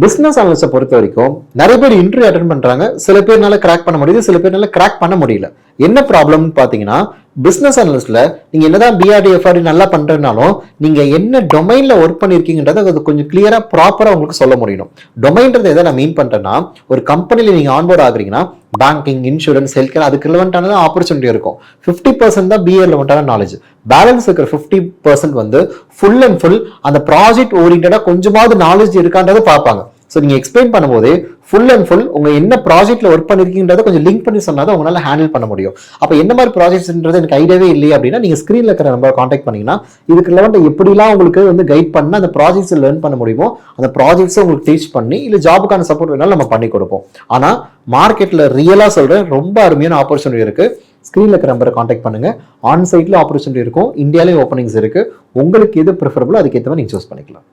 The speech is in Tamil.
பிசினஸ் அனலிஸ்ட பொறுத்த வரைக்கும் நிறைய பேர் இன்டர்வியூ அட்டென்ட் பண்றாங்க. சில பேர்னால கிராக் பண்ண முடியுது, சில பேர்னால கிராக் பண்ண முடியல. என்ன ப்ராப்ளம்னு பாத்தீங்கன்னா, பிசினஸ் அனலிஸ்ட்ல நீங்க என்னதான் பிஆர்டி எஃப்ஆர்டி நல்லா பண்றதுனாலும் நீங்க என்ன டொமைன்ல ஒர்க் பண்ணிருக்கீங்கன்றத அது கொஞ்சம் கிளியரா ப்ராப்பரா உங்களுக்கு சொல்ல முடியும். டொமைன்றது எதை நான் மீன் பண்றேன்னா, ஒரு கம்பெனில நீங்க ஆன்போர்ட் ஆகுறீங்கன்னா பேங்கிங், இன்சூரன்ஸ், ஹெல்த் கேர் அதுக்கு ரிலவெண்டான ஆப்பர்ச்சுனிட்டி இருக்கும். 50% தான் பிஏ ரிலவெண்டான நாலேஜ். பேலன்ஸ் இருக்கிற 50% வந்து ஃபுல் அண்ட் ஃபுல் அந்த ப்ராஜெக்ட் ஓரியன்டா கொஞ்சமாவது நாலேஜ் இருக்கான்றதை பார்ப்பாங்க. ஸோ நீங்க எக்ஸ்பிளைன் பண்ணும்போது ஃபுல் அண்ட் ஃபுல் உங்க என்ன ப்ராஜெக்ட்ல ஒர்க் பண்ணிருக்கீங்கன்றத கொஞ்சம் லிங்க் பண்ணி சொன்னாதான் உங்களால ஹேண்டில் பண்ண முடியும். அப்ப என்ன மாதிரி ப்ராஜெக்ட்ஸ்ன்றது எனக்கு ஐடியாவே இல்லையே அப்படின்னா நீங்க ஸ்கிரீன்ல இருக்கிற நம்பரை கான்டாக்ட் பண்ணீங்கன்னா இதுக்கு ரிலவெண்ட் எப்படிலாம் உங்களுக்கு வந்து கைட் பண்ண அந்த ப்ராஜெக்ட்ஸ் லேர்ன் பண்ண முடியுமோ அந்த ப்ராஜெக்ட்ஸ் உங்களுக்கு டீச் பண்ணி இல்ல ஜாபுக்கான சப்போர்ட் வேணாலும் நம்ம பண்ணி கொடுப்போம். ஆனா மார்க்கெட்ல ரியலா சொல்றேன், ரொம்ப அருமையான ஆப்பர்ச்சுனிட்டி இருக்கு. ஸ்கிரீன்ல இருக்கிற நம்பரை கான்டாக்ட் பண்ணுங்க. ஆன் சைட்ல ஆப்பர்ச்சுனிட்டி இருக்கும், இந்தியாலே ஓப்பனிங்ஸ் இருக்கு. உங்களுக்கு எது ப்ரிஃபரபிளோ அதுக்கு ஏற்ற மாதிரி நீங்க சூஸ் பண்ணிக்கலாம்.